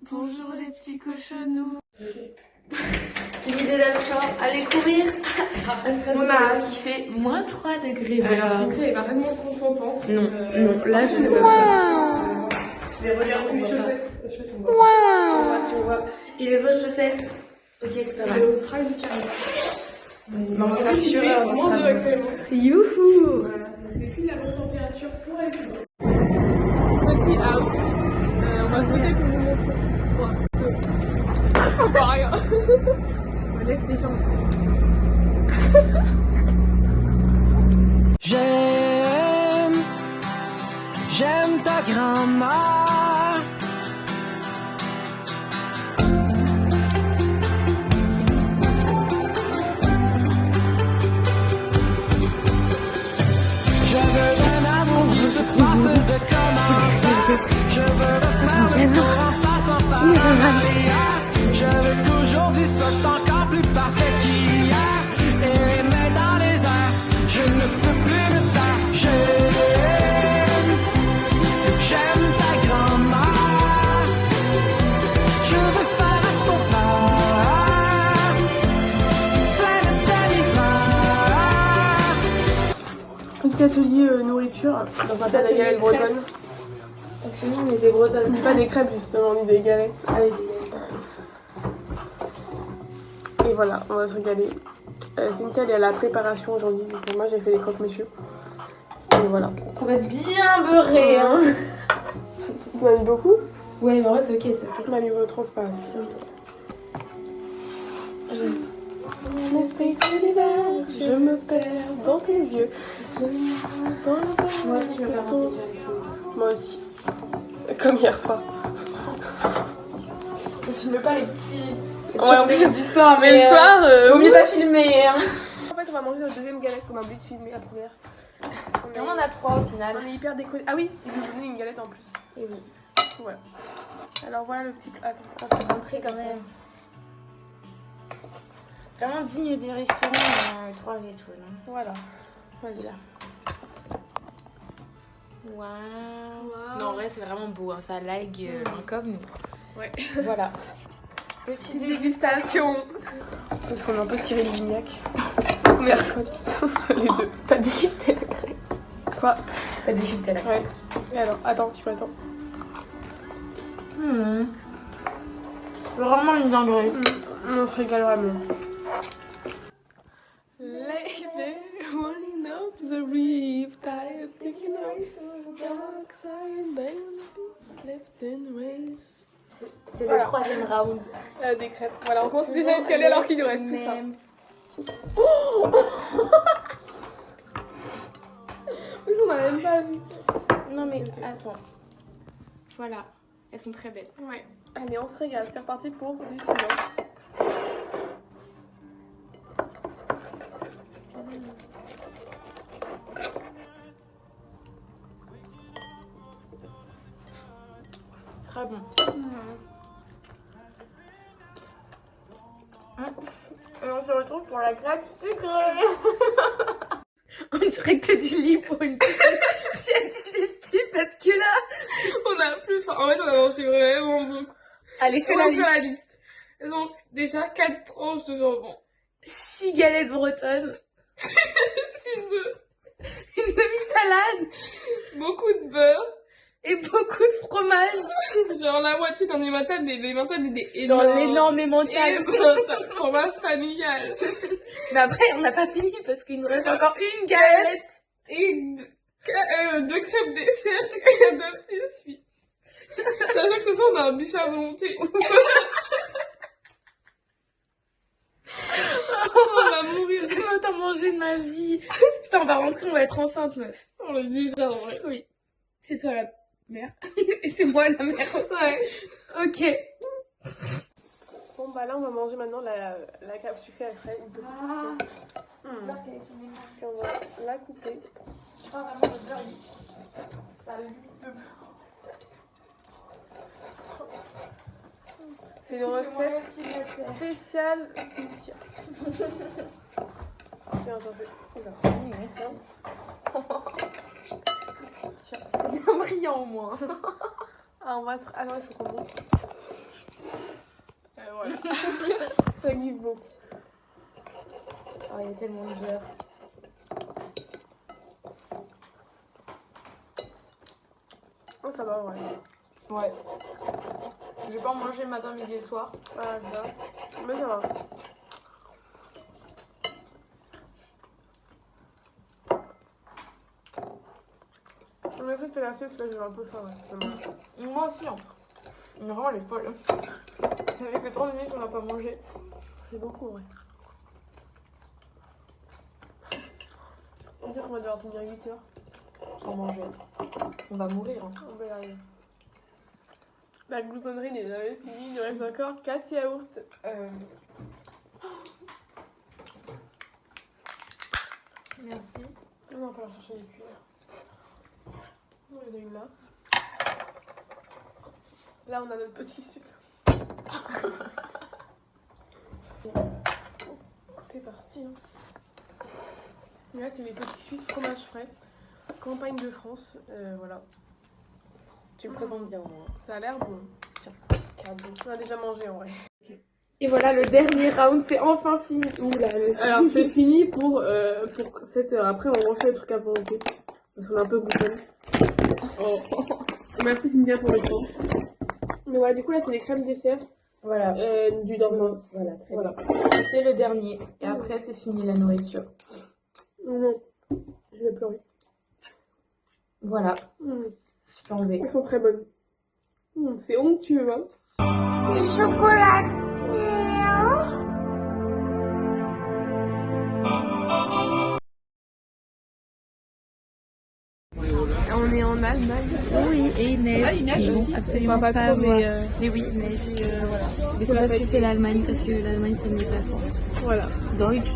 Bonjour les petits cochonous. L'idée d'achat, allez courir. On a kiffé moins 3 degrés. Alors Cynthia est parfaitement consentante. Non, non, là je ne veux pas. Mais regarde mes chaussettes. Les chaussettes sont bonnes. tu vois. Et les autres chaussettes. Ok, c'est pas mal. Le prime du carré. Non, on va faire moins 2 actuellement. Youhou. Voilà, c'est plus la bonne température pour être petit out. On va sauter pour vous montrer. On voit rien. On laisse les jambes. J'aime ta grand-mère. Je veux un amour se passer de commentaires. Je veux refaire le tour en passant par un arrière. Je veux qu'aujourd'hui soit encore plus parfait qu'hier. Et les mains dans les airs, je ne peux plus me taire. J'aime ta grand-mère. Je veux faire à ton père plein de demi-frères. Petit atelier nourriture dans un tas de galettes bretonnes. Parce que nous on était bretonnes. On dit pas des crêpes justement, on dit des galettes. Ah oui, des galettes. Et voilà, on va se régaler. Cynthia elle est à la préparation aujourd'hui, donc moi j'ai fait les croque-monsieur. Et voilà. Ça va être bien beurré, hein. Tu m'as mis beaucoup? Ouais, mais en vrai c'est ok, c'est ok. Tu m'as mis trop pas assez. Mon esprit d'hiver, je me perds dans tes yeux. Moi aussi je me perds dans tes yeux. Moi aussi. Comme hier soir. On filme pas les petits. Ouais, on fait du soir, mais le soir, vaut mieux pas filmer, hein. En fait, on va manger notre deuxième galette, on a oublié de filmer la première. Et on en a 3 au final. On est hyper déco. Ah oui, ils nous ont donné une galette en plus. Et oui. Voilà. Alors voilà le petit. Attends, Entrée quand même. Vraiment digne des restaurants 3 étoiles. Hein. Voilà. Vas-y. Waouh. Non, en vrai, c'est vraiment beau. Hein. Ça lag comme nous. Ouais. Voilà. Petite dégustation. Parce qu'on est un peu Cyril Lignac. Mercotte. Les deux. T'as déchiqueté la crêpe. Quoi? T'as déchiqueté la crêpe. Ouais. Et alors, attends, tu m'attends. C'est vraiment une dinguerie. On se régale vraiment. Lady, running up the reef, tired, taking up the dark side, then left and race. C'est Voilà. le 3e round. Des crêpes. Voilà, on commence déjà à être calé alors qu'il nous reste tout ça. Mais on n'a même pas vu. Non mais attends. Voilà. Elles sont très belles. Ouais. Allez, on se régale. C'est reparti pour du silence. Très bon. Et on se retrouve pour la crêpe sucrée. On dirait que t'as du lit pour une sieste digestive parce que là, On a plus faim. En fait, on a mangé vraiment beaucoup. allez, fais On la va liste. faire la liste. Donc, déjà, 4 tranches de jambon. 6 galettes bretonnes, 6 œufs. une demi-salade Beaucoup de beurre. et beaucoup de fromage Genre la moitié d'un émental, mais l'émental, il est dans énorme. l'énorme émental. Émental. Format familial. Mais après, on n'a pas fini parce qu'il nous reste encore une galette. Et 2 crêpes dessert et 2 petits suites. Sachant que ce soir, on a un buffet à volonté. On va mourir. J'ai jamais autant mangé de ma vie. Putain, on va rentrer, on va être enceinte, meuf. On l'a déjà en vrai. Oui. C'est toi la mère. Et c'est moi la mère aussi. Ouais. Ok. Bon, bah là, on va manger maintenant la crêpe sucrée après. Une petite sucrée. On va la couper. C'est une recette spéciale Cynthia. Tiens, attends, c'est... Oula. Merci. Tiens. C'est bien brillant au moins. Ah, on va se... Ah non, il faut qu'on monte. voilà. Ça give beaucoup. Oh, il y a tellement de beurre. Oh, ça va, ouais. Ouais. Je vais pas en manger le matin, midi et le soir. Ah, ça va. Mais ça va. On a fait faire la sieste, là j'ai un peu faim. Ouais. Moi aussi, hein. Mais vraiment, elle est folle. Ça fait que 30 minutes qu'on n'a pas mangé. C'est beaucoup, ouais. On dirait qu'on va devoir tenir 8 heures. Sans manger. On va mourir. Hein. On va y arriver. La gloutonnerie n'est jamais finie. Il nous reste encore 4 yaourts. Merci. On va falloir chercher les cuillères. Il y en a une là. Là, on a notre petit sucre. C'est parti. Hein. Et là, c'est les petits Suisses fromage frais. Campagne de France. Voilà. Tu me présentes bien, moi. Ça a l'air bon. Tiens. On a déjà mangé en vrai. Et voilà, le dernier round, c'est enfin fini. Oula, Alors, c'est fini pour 7 heures. Après, on refait le truc à volonté. Parce qu'on est un peu gloutonne. Oh. Merci Cynthia pour le temps. Mais voilà, du coup, là, c'est les crèmes dessert Voilà. du dormant. Voilà, très Voilà. bien. C'est le dernier. Et après, c'est fini la nourriture. Non, je vais pleurer. Voilà. Je peux enlever. Elles sont très bonnes. C'est onctueux, hein. C'est chocolaté. On est en Allemagne. Oui, et il neige. Ah, il neige Non, aussi. absolument Pas pas, trop, mais, mais oui, il neige. voilà. Mais c'est parce que c'est l'Allemagne, parce que l'Allemagne, c'est mieux que la France. Voilà. Deutsch.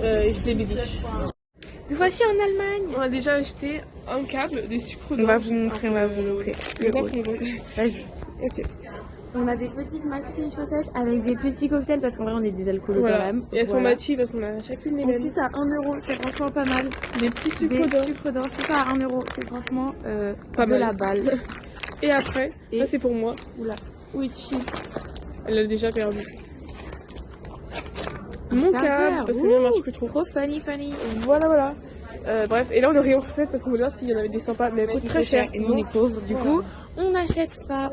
Et c'est Bidish. Nous voici en Allemagne. On a déjà acheté un câble, des sucres d'orge. On va vous montrer. Vas-y. Ok. On a des petites maxi chaussettes avec des petits cocktails parce qu'en vrai on est des alcoolos quand Voilà. même. Et elles sont Voilà. matchy parce qu'on a chacune les mêmes. Ensuite à 1€, c'est franchement pas mal. Des petits sucres Des d'orge. sucres d'or, c'est ça à 1€, c'est franchement Pas de mal. la balle. Et après, Et- ça c'est pour moi. Oula. Oui, cheap. Elle l'a déjà perdu. Mon chargeur. câble, parce que lui, il marche plus trop. Trop funny. Voilà. Bref, et là on est au rayon chaussettes parce qu'on veut voir s'il y en avait des sympas, mais elles coûtent très cher. Et nous on est pauvres, du coup on n'achète pas.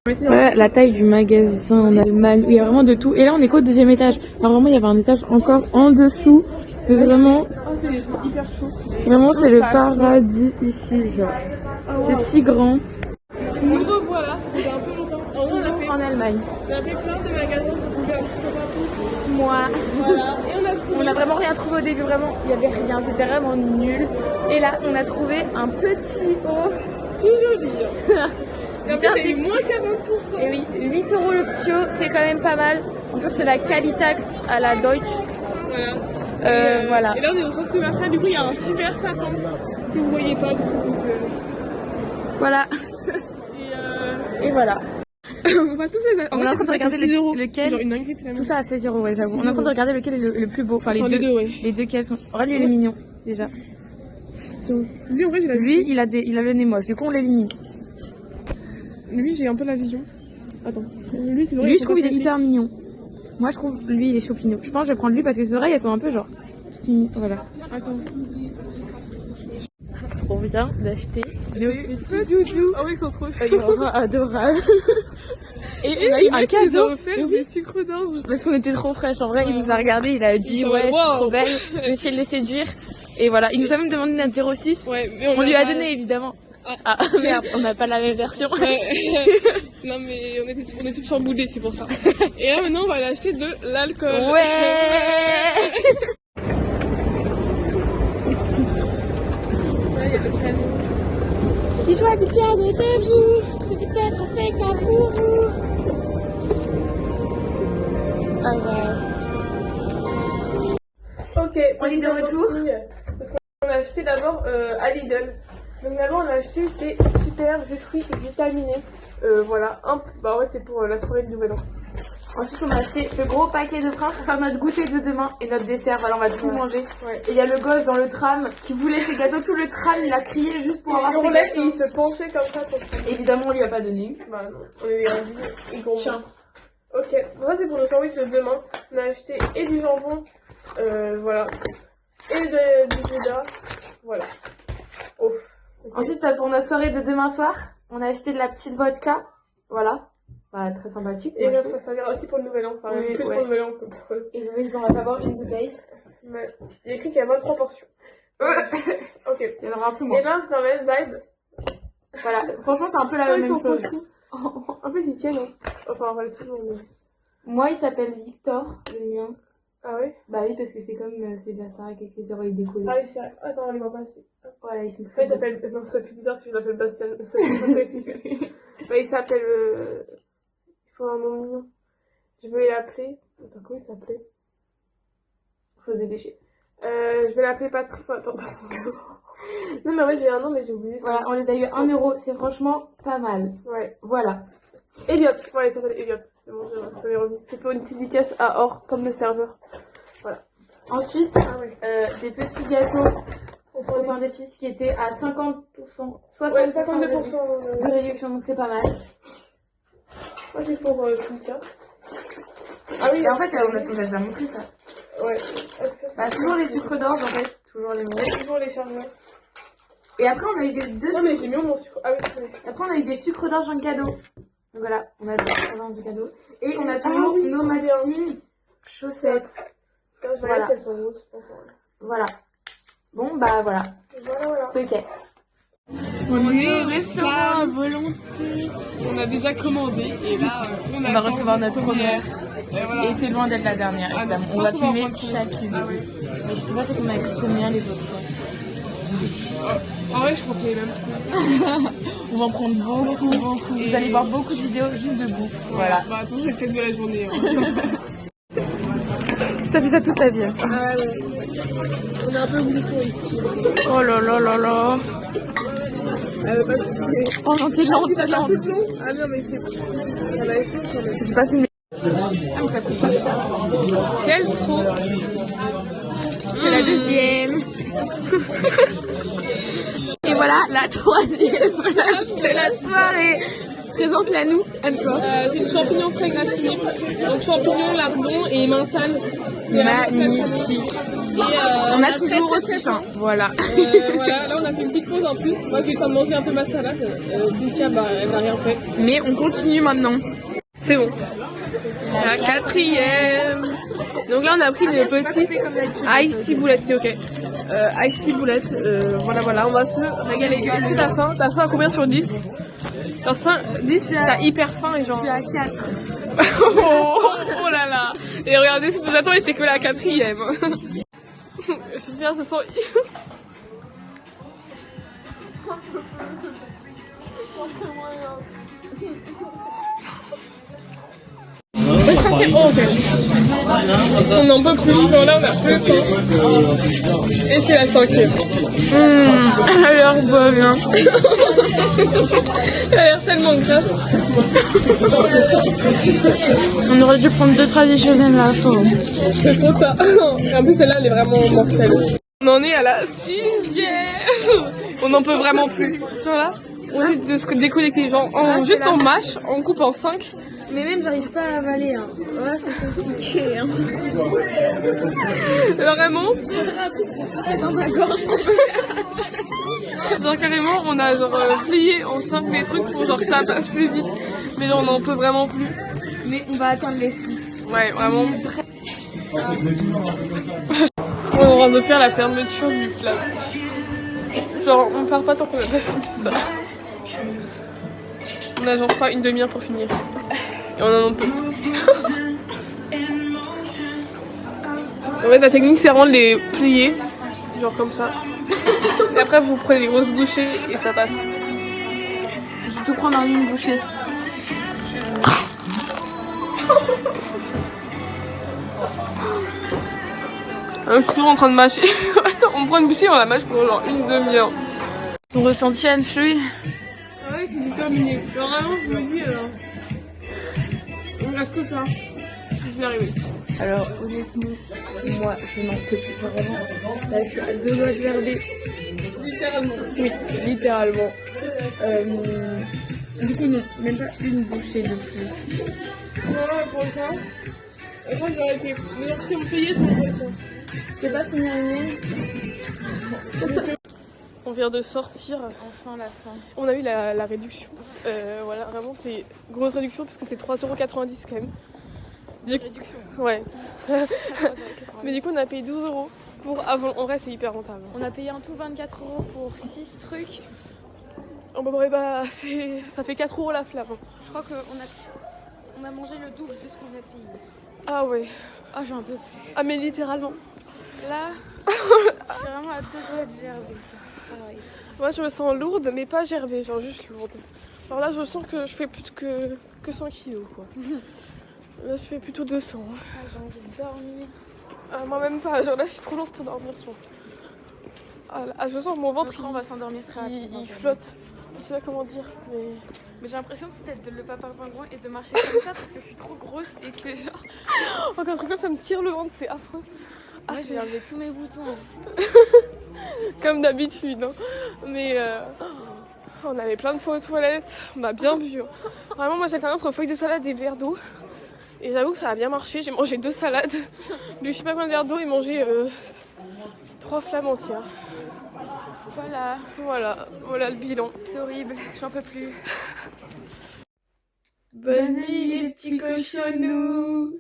Voilà. Voilà la taille du magasin en Allemagne, où il y a vraiment de tout. Et là on est qu'au 2e étage. Alors vraiment il y avait un étage encore en dessous. Mais vraiment, C'est des trucs hyper chauds. vraiment c'est le paradis ici, genre. C'est si grand. Nous revoilà, ça faisait un peu longtemps. En vrai, En Allemagne. on a fait plein de magasins pour trouver un petit peu partout. Moi. Voilà. Et on a trouvé. On a vraiment rien trouvé au début, vraiment, il y avait rien, c'était vraiment nul. Et là, on a trouvé un petit haut. Tout joli. Et en plus, c'est eu moins qu'à 20%. Et oui, 8€ le petit haut, c'est quand même pas mal. En plus, c'est la Qualitax à la Deutsch. Voilà. Voilà. Et là, on est au centre commercial. Du coup, il y a un super sapin que vous voyez pas. Voilà. Et voilà. On va tous les. On est en train de regarder 6 euros. lequel. C'est genre une dinguerie finalement. Tout ça à 16€, ouais, j'avoue. On est en train de regarder lequel est le plus beau. Enfin, Enfin, les deux, ouais. Les deux quels sont. En vrai, lui, il est mignon, déjà. Lui, en vrai, j'ai la Lui, il a le nez moche, du coup, on l'élimine. Lui, j'ai un peu la vision. Attends. Lui, c'est vrai. Lui, je trouve, il est hyper mignon. Moi, je trouve, lui, il est choupinou. Je pense que je vais prendre lui parce que ses oreilles, elles sont un peu genre. Voilà. Attends. On vient d'acheter nos petits doudous. Ah oui, ils sont trop chauds. Ils sont adorables. Et on a eu le un mec, il nous a cadeau. offert des sucres d'orge. Parce qu'on était trop fraîches. En vrai, il nous a regardé, il a dit Wow. ouais, c'est trop belle. Je vais essayer de les séduire. Et voilà, il nous a même demandé notre 06. Ouais, mais On lui a pas- donné évidemment. Ah. Ah merde, on n'a pas la même version. Ouais. Non, mais on est toutes chamboulées, c'est pour ça. Et là, maintenant, on va aller acheter de l'alcool. Ouais. Ouais, il y a le piano. Il joue du piano debout. C'est peut-être un spectacle pour vous. Ah ouais. Ok, On est de retour. Parce qu'on a acheté d'abord à Lidl. Donc d'abord on a acheté ces super jus de fruits vitaminés. Voilà, bah ouais c'est pour la soirée de nouvel an. Ensuite, on a acheté ce gros paquet de princes pour faire notre goûter de demain et notre dessert. Voilà, on va tout manger. Ouais. Et il y a le gosse dans le tram qui voulait ses gâteaux. Tout le tram, il a crié juste pour avoir Il ses hurlait et gâteaux. il se penchait comme ça. Pour... Évidemment, on lui a pas donné. Bah non, on est grandi et gourmand. Tiens. Ok, bon, ça c'est pour le sandwich de demain. On a acheté et du jambon, voilà, et du gouda, voilà. Ouf. Okay. Ensuite, pour notre soirée de demain soir, on a acheté de la petite vodka. Voilà. Bah, très sympathique. Et là, ça servira aussi pour le nouvel an. Enfin, oui, plus pour le nouvel an que pour eux. Et ça veut dire qu'on va pas boire une bouteille. Mais il y a écrit qu'il y a 23 portions. Ok. Il y en aura un peu moins. Et là, c'est dans la même vibe. Voilà. Franchement, c'est un peu la même chose. En plus, ils tiennent. Hein. Enfin, relativement. Mais... Moi, il s'appelle Victor, le mien. Ah ouais? Bah oui, parce que c'est comme celui de la Starac avec les oreilles décollées. Ah oui, c'est vrai. Attends, on les voit pas assez. Voilà, ils sont très. Il s'appelle. Non, ça fait bizarre si je l'appelle Bastien. Ça fait pas précis. Bah, il s'appelle. Il faut un nom mignon. Je vais l'appeler. Attends, comment il s'appelait? Faut se dépêcher. Je vais l'appeler Patrick. Attends. Non, mais en vrai, j'ai un nom, mais j'ai oublié. Voilà, on les a eu 1 €. C'est franchement pas mal. Ouais. Voilà. Elliot. Voilà, il s'appelle Elliot. C'est bon, ça m'est revenu. C'est pour une petite dédicace à or, comme le serveur. Voilà. Ensuite, des petits gâteaux au pain d'épices qui étaient à 50%, 60% Ouais, 52% de réduction, donc c'est pas mal. Moi, j'ai pour Cynthia. Ah oui, Et en fait, on a déjà montré ça. Ouais. Bah, toujours les sucres d'orge en fait, toujours les mêmes. Toujours les charmeurs. Et après, on a eu des deux. Non, mais j'ai mis mon sucre. Ah oui, Après, on a eu des sucres d'orge en cadeau. Donc voilà, on a des sucres d'orge en cadeau. Et on a toujours nos matching chaussettes. Quand je vais elles sont roses, je pense. Voilà. Bon, bah voilà. Voilà. C'est ok. On est au restaurant à volonté. On a déjà commandé et là, on va recevoir notre première. Et, voilà. Et c'est loin d'être la dernière, évidemment. On va filmer chacune. Ah oui. Mais je sais pas qu'on a pris combien les autres. En vrai, je crois qu'il y a même On va en prendre beaucoup. Vous allez voir beaucoup de vidéos juste debout. Voilà. Bah, attends, c'est peut-être de la journée. Hein. Ça fait ça toute ta vie. Ah ouais. On est un peu glouton ici. Oh là là là là. Oh non, t'es lente, t'es lente. Ah non, mais c'est... J'ai pas filmé. Ah, mais ça coûte pas. Quel trou. C'est la deuxième. Et voilà la troisième plage de la soirée. Présente-la nous, Anne-toi. C'est du champignon frais gratiné. Donc champignon, lardon et mental. Magnifique. Et on a toujours aussi faim. Voilà. Voilà, là on a fait une petite pause en plus. Moi j'ai eu le temps de manger un peu ma salade. Cynthia, bah elle n'a rien fait. Mais on continue maintenant. C'est bon. La quatrième. Donc là on a pris des petits icy boulettes, c'est ok. Icy boulettes, voilà, on va se régaler. Est-ce que t'as faim? T'as faim à combien sur 10? Genre 5, 10, t'as hyper faim et genre... Je suis à 4. oh là là. Et regardez ce que nous attend et c'est que la quatrième. Cynthia se sent... On n'en peut plus, genre là on a plus faim. Et c'est la 5e. Elle a l'air bonne. Hein. Elle a l'air tellement grasse. On aurait dû prendre 2 traditionnelles à la fin. C'est trop tard. En plus celle-là elle est vraiment mortelle. On en est à la 6e. On n'en peut vraiment plus. Voilà. On est de se déconnecter, genre juste en mâche, on coupe en 5. Mais même j'arrive pas à avaler. Hein. Là c'est compliqué. Hein. Vraiment. Je voudrais un truc pour pousser dans ma gorge. Genre carrément on a genre plié en 5 les trucs pour genre que ça passe plus vite. Mais genre on n'en peut vraiment plus. Mais on va atteindre les 6. Ouais vraiment. On est en train de faire la fermeture du flamme. Genre on part pas tant qu'on a pas fini ça. On a genre je crois une demi-heure pour finir. Et on en peut. En fait la technique c'est vraiment de les plier. Genre comme ça. Et après vous prenez des grosses bouchées et ça passe. Je vais tout prendre en une bouchée. Je suis toujours en train de mâcher. Attends, on prend une bouchée et on la mâche pour genre une demi-heure. Ton ressenti, Anne-Fleury? Ah ouais, c'est terminé. Genre vraiment, je me dis, il me reste que ça. Je vais y arriver. Alors, honnêtement, moi, je n'en peux plus vraiment. Là, je suis à 2 doigts de verber. Littéralement. Oui, littéralement. Du coup, non, même pas une bouchée de plus. Ouais, pour ça. Je crois que j'aurais été. Mais si on me payait, ça m'aurait ça. Je vais pas finir une mienne. On vient de sortir. Enfin la fin. On a eu la réduction. Voilà, vraiment, c'est grosse réduction parce que c'est 3,90 € quand même. Réduction. Ouais. Mais du coup, on a payé 12 € pour avant. En vrai, c'est hyper rentable. On a payé en tout 24 € pour 6 trucs. Oh bah, ça fait 4 € la flamme. Je crois qu'on a mangé le double de ce qu'on a payé. Ah ouais. Ah, j'ai un peu. Ah, mais littéralement. Là, je suis vraiment à deux doigts de gerber ça. Pareil. Moi, je me sens lourde, mais pas gerbée, genre juste lourde. Alors là, je sens que je fais plus que 100 kilos, quoi. Là, je fais plutôt 200. Ah, j'ai envie de dormir. Ah, moi même pas, genre là, je suis trop lourde pour dormir, je pense. Ah, je sens que mon ventre, On va s'endormir très rapidement. il flotte. Je sais pas comment dire, mais... Mais j'ai l'impression que c'est d'être le papa pingouin et de marcher comme ça parce que je suis trop grosse et que genre... Oh, quand je rigole, ça me tire le ventre, c'est affreux. Ah, J'ai enlevé tous mes boutons. Comme d'habitude, hein. Mais on avait plein de fois aux toilettes, on a bien bu. Vraiment, moi j'alternais entre feuilles de salade et verre d'eau. Et j'avoue que ça a bien marché, j'ai mangé 2 salades, bu je sais pas combien de verres d'eau et mangé 3 flammes entières. Voilà le bilan. C'est horrible, j'en peux plus. Bonne nuit les petits cochonnous.